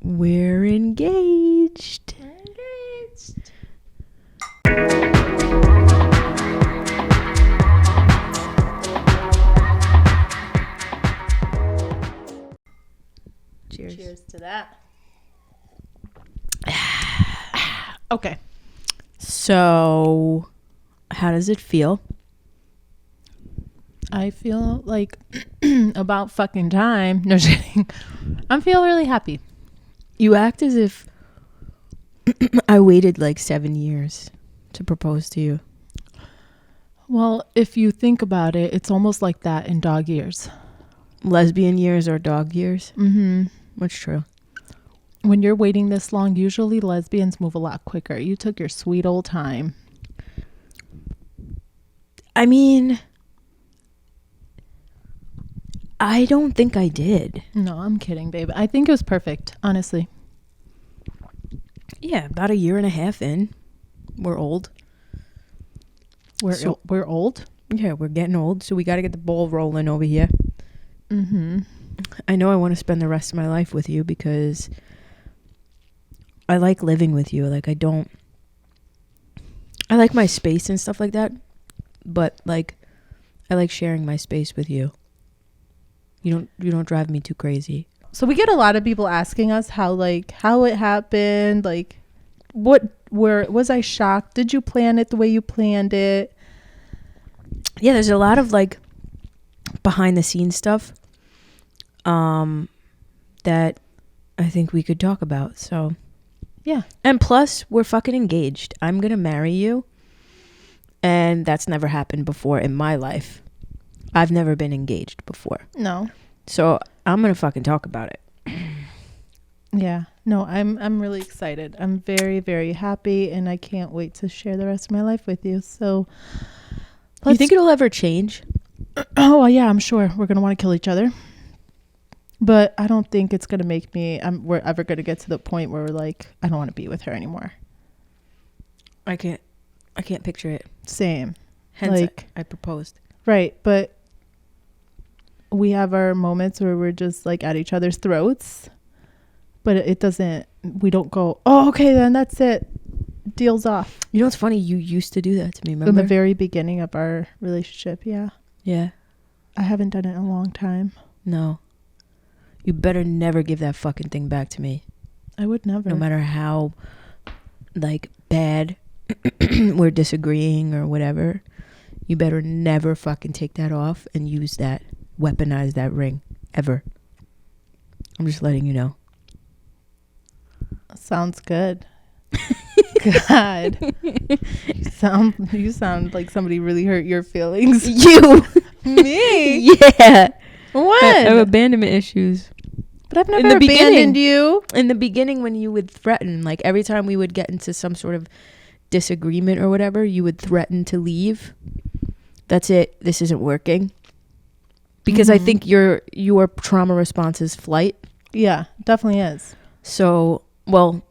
We're engaged. Cheers. Cheers to that. Okay. So, how does it feel? I feel like about fucking time. No, just kidding. I feel really happy. You act as if I waited like 7 years to propose to you. Well, if you think about it, it's almost like that in dog years. Lesbian years or dog years? Mm-hmm. That's true. When you're waiting this long, usually lesbians move a lot quicker. You took your sweet old time. I mean, I don't think I did. No, I'm kidding, babe. I think it was perfect, honestly. Yeah, about 1.5 years in. We're old. We're old? Yeah, we're getting old, so we got to get the ball rolling over here. Mm-hmm. I know I want to spend the rest of my life with you because I like living with you. Like, I like my space and stuff like that, but like, I like sharing my space with you. You don't drive me too crazy. So we get a lot of people asking us how it happened, like where was I shocked? Did you plan it the way you planned it? Yeah, there's a lot of like behind the scenes stuff that I think we could talk about. So yeah. And plus, we're fucking engaged. I'm going to marry you. And that's never happened before in my life. I've never been engaged before. No. So I'm going to fucking talk about it. Yeah. No, I'm really excited. I'm very, very happy, and I can't wait to share the rest of my life with you. So You think it'll ever change? Oh, yeah, I'm sure we're going to want to kill each other. But I don't think it's going to make we're ever going to get to the point where we're like, I don't want to be with her anymore. I can't picture it. Same. Hence, like, I proposed. Right. But we have our moments where we're just like at each other's throats. But we don't go, oh, okay, then that's it. Deal's off. You know what's funny? You used to do that to me, remember? In the very beginning of our relationship, yeah. Yeah. I haven't done it in a long time. No. You better never give that fucking thing back to me. I would never. No matter how, like, bad we're disagreeing or whatever, you better never fucking take that off and weaponize that ring, ever. I'm just letting you know. Sounds good. God. You sound like somebody really hurt your feelings. You. Me? Yeah. What? I have abandonment issues. But I've never abandoned you. In the beginning, when you would threaten, like every time we would get into some sort of disagreement or whatever, you would threaten to leave. That's it. This isn't working. Because I think your trauma response is flight. Yeah, definitely is. So, well,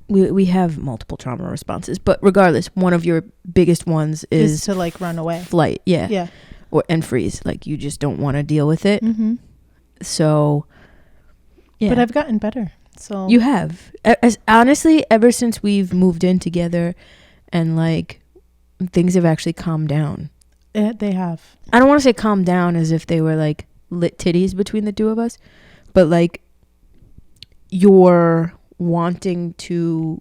we have multiple trauma responses, but regardless, one of your biggest ones is to like run away. Flight, yeah. Yeah. And freeze. Like you just don't want to deal with it. Mm-hmm. So, yeah. But I've gotten better. So You have. Honestly, ever since we've moved in together and like things have actually calmed down. They have. I don't want to say calm down as if they were like lit titties between the two of us, but like you're wanting to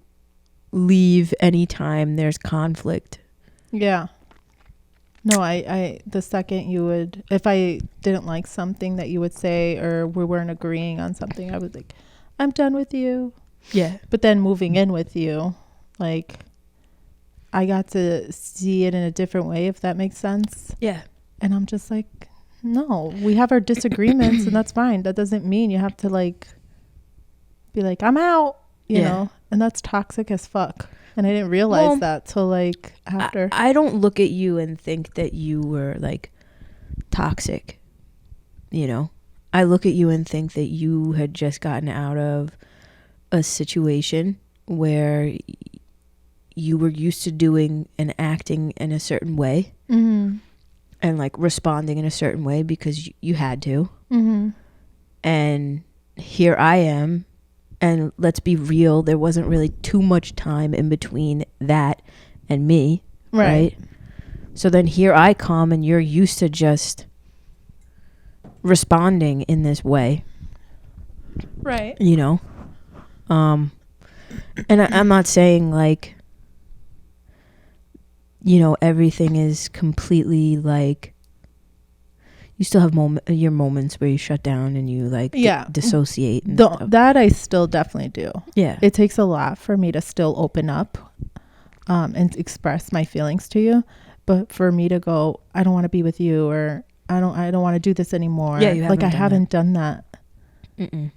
leave anytime there's conflict. Yeah. No, I the second you would, if I didn't like something that you would say or we weren't agreeing on something, I was like, I'm done with you. Yeah. But then moving in with you, like I got to see it in a different way, if that makes sense. Yeah. And I'm just like, no, we have our disagreements and that's fine. That doesn't mean you have to like be like, I'm out, you know, and that's toxic as fuck. And I didn't realize that till like after. I don't look at you and think that you were like toxic, you know. I look at you and think that you had just gotten out of a situation where you were used to doing and acting in a certain way. Mm-hmm. And like responding in a certain way because you had to. Mm-hmm. And here I am And let's be real, there wasn't really too much time in between that and me. Right? So then here I come, and you're used to just responding in this way. Right. You know? And I'm not saying like, you know, everything is completely like, you still have your moments where you shut down and you like dissociate and stuff. That I still definitely do. Yeah. It takes a lot for me to still open up and express my feelings to you. But for me to go, I don't want to be with you, or I don't want to do this anymore. Yeah, you haven't done that. Mm-mm.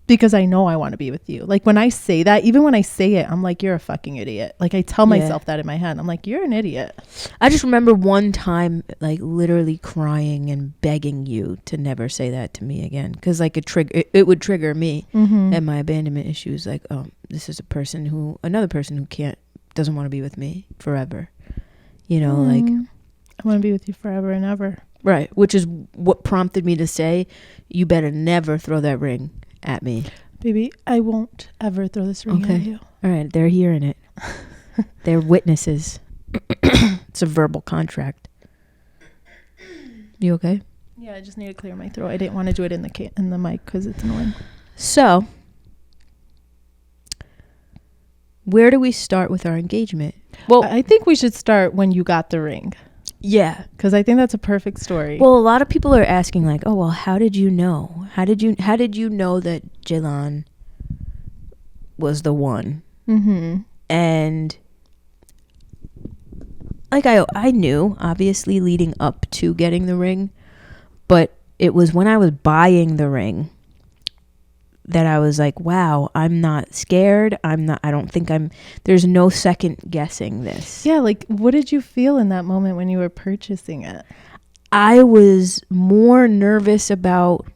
Because I know I want to be with you. Like when I say that, even when I say it, I'm like, you're a fucking idiot. Like I tell myself that in my head. I'm like, you're an idiot. I just remember one time like literally crying and begging you to never say that to me again. Cause like it would trigger me and my abandonment issues. Like, oh, this is another person who doesn't want to be with me forever. You know, like I want to be with you forever and ever. Right. Which is what prompted me to say, you better never throw that ring at me. Baby, I won't ever throw this ring at you. All right, they're hearing it. They're witnesses. It's a verbal contract. You okay? Yeah, I just need to clear my throat. I didn't want to do it in the mic because it's annoying. So, where do we start with our engagement? Well, I think we should start when you got the ring. Yeah, because I think that's a perfect story. Well, a lot of people are asking like, "Oh, well, how did you know? How did you know that Xhejlan was the one?" Mm-hmm. And like I knew obviously leading up to getting the ring, but it was when I was buying the ring that I was like, wow, I'm not scared. There's no second guessing this. Yeah. Like, what did you feel in that moment when you were purchasing it? I was more nervous about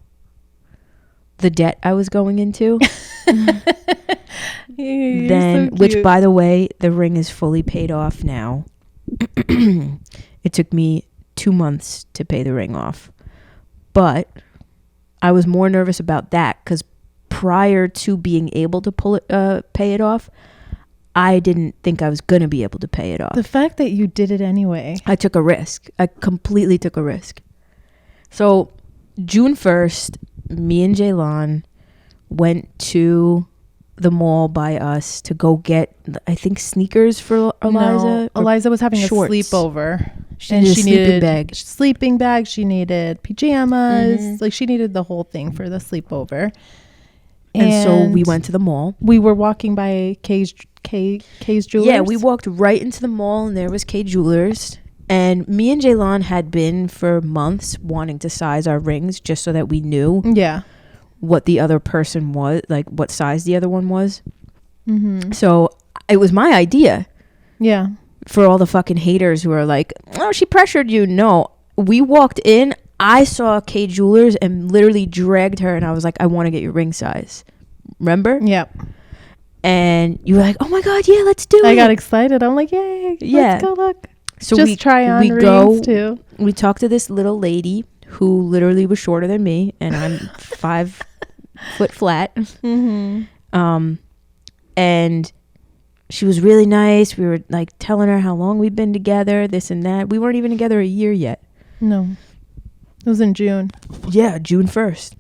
the debt I was going into which by the way, the ring is fully paid off now. It took me 2 months to pay the ring off, but I was more nervous about that because prior to being able to pay it off, I didn't think I was going to be able to pay it off. The fact that you did it anyway. I took a risk. I completely took a risk. So June 1st, me and Xhejlan went to the mall by us to go get, I think, sneakers for Eliza. No, Eliza was having shorts. A sleepover. She needed sleeping bag. She needed pajamas. Mm-hmm. Like she needed the whole thing for the sleepover. And so we went to the mall. We were walking by K's Jewelers. Yeah, we walked right into the mall and there was K Jewelers. And me and Xhejlan had been for months wanting to size our rings just so that we knew what the other person was, like what size the other one was. Mm-hmm. So it was my idea. Yeah. For all the fucking haters who are like, oh, she pressured you. No, we walked in. I saw K Jewelers and literally dragged her and I was like, I want to get your ring size. Remember? Yep. And you were like, oh my God, yeah, let's do it. I got excited. I'm like, yay, let's go look. So just try on rings too. We talked to this little lady who literally was shorter than me and I'm 5 foot flat. Mm-hmm. And she was really nice. We were like telling her how long we've been together, this and that. We weren't even together a year yet. No. It was in June. Yeah, June 1st.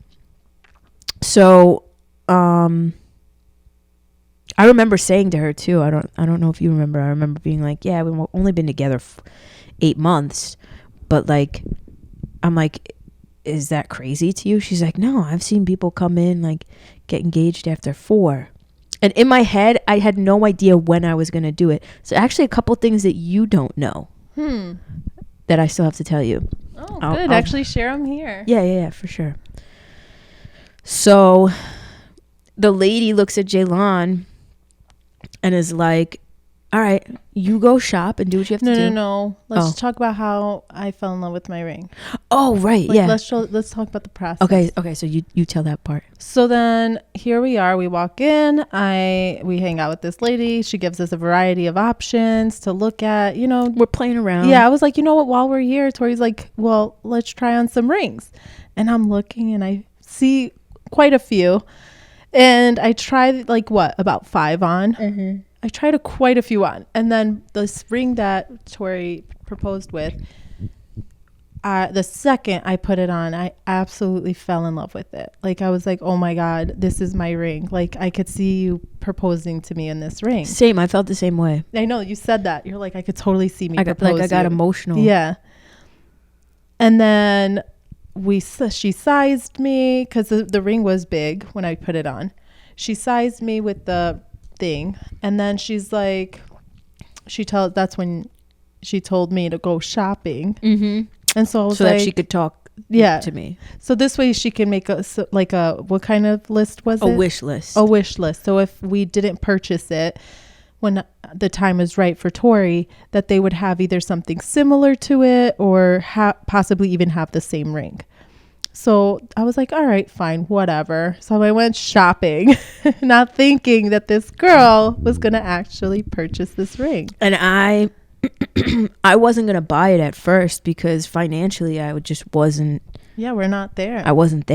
So, I remember saying to her too, I don't know if you remember. I remember being like, yeah, we've only been together 8 months, but like, I'm like, is that crazy to you? She's like, no, I've seen people come in like get engaged after 4. And in my head, I had no idea when I was going to do it. So actually a couple things that you don't know that I still have to tell you. Oh, good. Actually share them here. Yeah, for sure. So the lady looks at Xhejlan and is like, all right, you go shop and do what you have to do. No. Let's talk about how I fell in love with my ring. Oh, right. Yeah. Let's talk about the process. Okay. So you tell that part. So then here we are. We walk in. We hang out with this lady. She gives us a variety of options to look at. You know, we're playing around. Yeah. I was like, you know what? While we're here, Tori's like, well, let's try on some rings. And I'm looking and I see quite a few. And I tried like about 5 on. Mm-hmm. I tried quite a few on. And then this ring that Tori proposed with, the second I put it on, I absolutely fell in love with it. Like, I was like, oh my God, this is my ring. Like, I could see you proposing to me in this ring. Same. I felt the same way. I know you said that. You're like, I could totally see me propose. I got emotional. Yeah. And then she sized me because the ring was big when I put it on. She sized me with the thing. And then she's like, that's when she told me to go shopping. Mm-hmm. And so I was so that she could talk to me. So this way she can make what kind of list was it? A wish list. A wish list. So if we didn't purchase it when the time is right for Tori, that they would have either something similar to it or possibly even have the same ring. So I was like, all right, fine, whatever. So I went shopping, not thinking that this girl was going to actually purchase this ring. And I wasn't going to buy it at first because financially I just wasn't. Yeah, we're not there. I wasn't there.